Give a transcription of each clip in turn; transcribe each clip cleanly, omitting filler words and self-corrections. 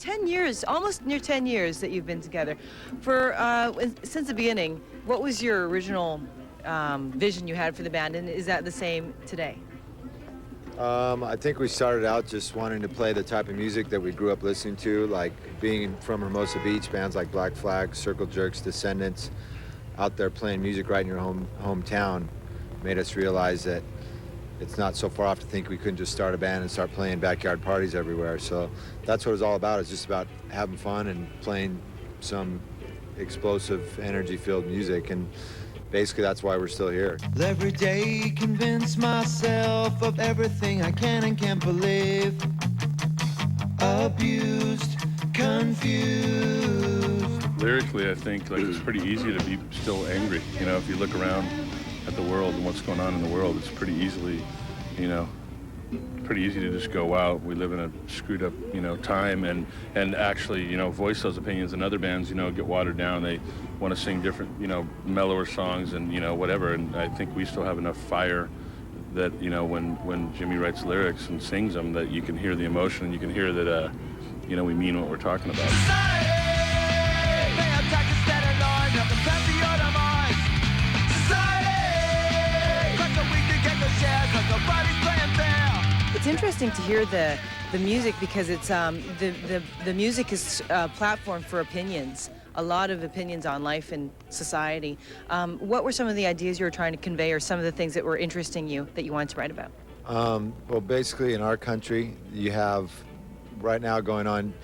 10 years, almost near 10 years that you've been together. Since the beginning, what was your original vision you had for the band, and is that the same today? I think we started out just wanting to play the type of music that we grew up listening to, like being from Hermosa Beach, bands like Black Flag, Circle Jerks, Descendants, out there playing music right in your hometown made us realize that it's not so far off to think we couldn't just start a band and start playing backyard parties everywhere. So that's what it's all about. It's just about having fun and playing some explosive, energy-filled music. And basically, that's why we're still here. Every day, convince myself of everything I can and can't believe. Abused, confused. Lyrically, I think it's pretty easy to be still angry. You know, if you look around at the world and what's going on in the world, it's pretty easily, pretty easy to just go, wow, we live in a screwed up, time, and actually, voice those opinions. And other bands, get watered down. They want to sing different, mellower songs and, whatever. And I think we still have enough fire that, when Jimmy writes lyrics and sings them, that you can hear the emotion and you can hear that, we mean what we're talking about. It's interesting to hear the music because it's the music is a platform for opinions, a lot of opinions on life and society. What were some of the ideas you were trying to convey, or some of the things that were interesting you that you wanted to write about? Well, basically in our country, you have right now going on,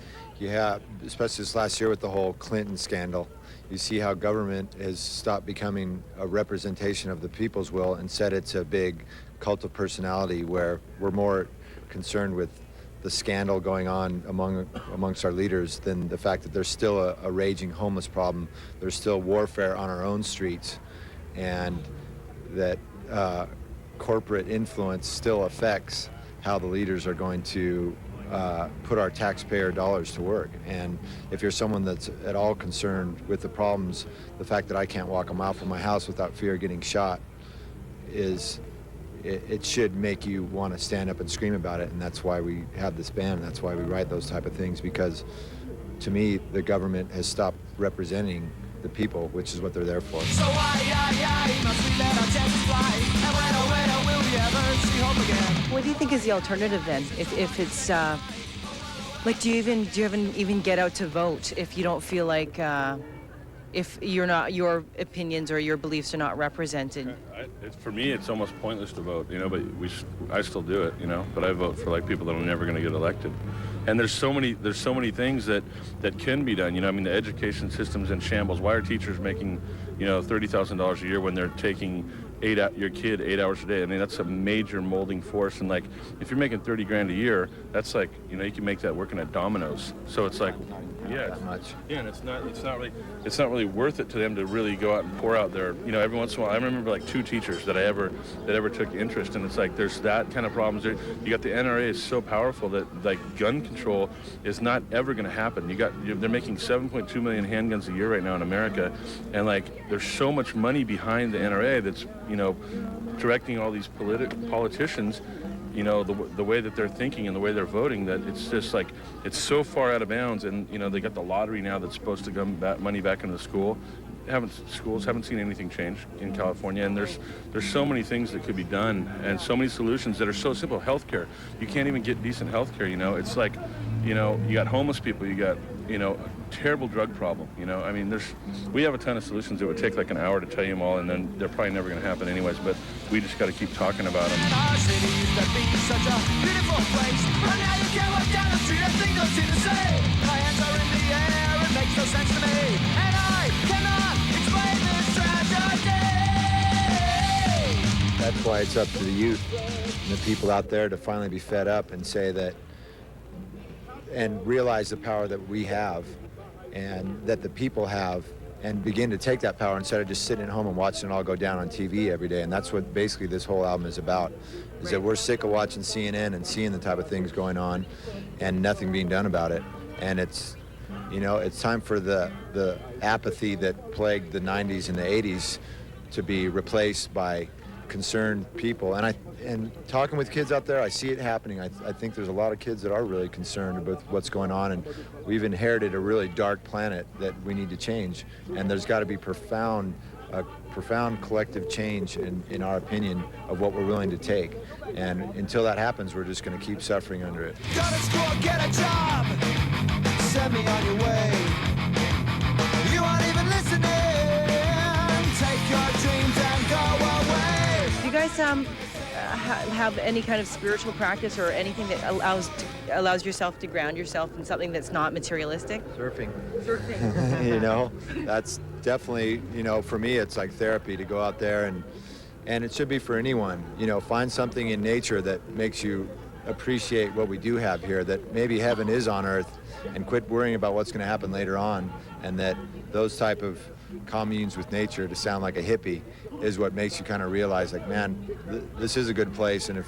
especially this last year with the whole Clinton scandal, you see how government has stopped becoming a representation of the people's will. Instead, it's a big cult of personality where we're more concerned with the scandal going on amongst our leaders than the fact that there's still a raging homeless problem. There's still warfare on our own streets, and that corporate influence still affects how the leaders are going to put our taxpayer dollars to work. And if you're someone that's at all concerned with the problems, the fact that I can't walk a mile from my house without fear of getting shot it should make you want to stand up and scream about it. And that's why we have this band. That's why we write those type of things, because to me, the government has stopped representing the people, which is what they're there for. So must we let our chances fly? And when will we ever see hope again? What do you think is the alternative then? If it's do you even get out to vote if you don't feel like if your opinions or your beliefs are not represented? For me, it's almost pointless to vote, but I still do it, but I vote for people that are never going to get elected. And there's so many things that can be done. The education system's in shambles. Why are teachers making, $30,000 a year when they're taking your kid 8 hours a day? I mean, that's a major molding force. And if you're making $30,000 a year, that's you can make that working at Domino's. So it's that much. Yeah, and it's not really worth it to them to really go out and pour out their, every once in a while. I remember 2 teachers that ever took interest, and it's there's that kind of problems. You got the NRA is so powerful that gun control is not ever going to happen. They're making 7.2 million handguns a year right now in America, and there's so much money behind the NRA that's directing all these politicians, the way that they're thinking and the way they're voting, that it's just it's so far out of bounds. And they got the lottery now that's supposed to come money back into the schools haven't seen anything change in California. And there's so many things that could be done, and so many solutions that are so simple. Healthcare, you can't even get decent healthcare. It's you got homeless people, you got a terrible drug problem. I mean, we have a ton of solutions that would take an hour to tell you them all, and then they're probably never going to happen anyways, but we just got to keep talking about them. Our city used to be such a beautiful place, but now you can't walk down the street and think don't seem to say. My hands are in the air, it makes no sense to me, and I cannot explain this tragedy. That's why it's up to the youth and the people out there to finally be fed up and say that, and realize the power that we have and that the people have, and begin to take that power instead of just sitting at home and watching it all go down on TV every day. And that's what basically this whole album is about, is that we're sick of watching CNN and seeing the type of things going on and nothing being done about it. And it's time for the apathy that plagued the 90s and the 80s to be replaced by concerned people. And talking with kids out there, I see it happening. I think there's a lot of kids that are really concerned with what's going on, and we've inherited a really dark planet that we need to change. And there's got to be profound collective change, in our opinion, of what we're willing to take. And until that happens, we're just going to keep suffering under it. Go to school, get a job, send me on your way. You aren't even listening. Take your dreams and go away. Do you guys have any kind of spiritual practice or anything that allows yourself to ground yourself in something that's not materialistic? Surfing. Surfing. You know, that's definitely, you know, for me, it's like therapy to go out there, and it should be for anyone. You know, find something in nature that makes you appreciate what we do have here, that maybe heaven is on earth, and quit worrying about what's going to happen later on, and that those type of communes with nature, to sound like a hippie, is what makes you kind of realize, like, man, this is a good place, and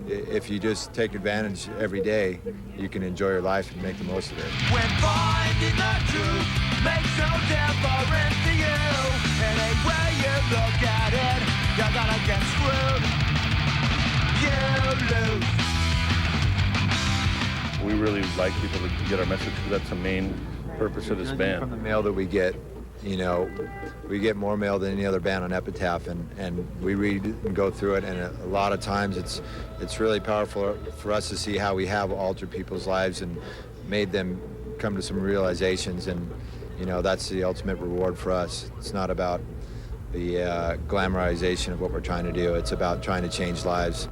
if you just take advantage every day, you can enjoy your life and make the most of it. When finding the truth makes no difference to you, any way you look at it, you're gonna get screwed. You lose. We really like people to get our message, because that's the main purpose of this From band. the mail that we get, you know, we get more mail than any other band on Epitaph, and we read it and go through it, and a lot of times it's really powerful for us to see how we have altered people's lives and made them come to some realizations, and, you know, that's the ultimate reward for us. It's not about the glamorization of what we're trying to do. It's about trying to change lives.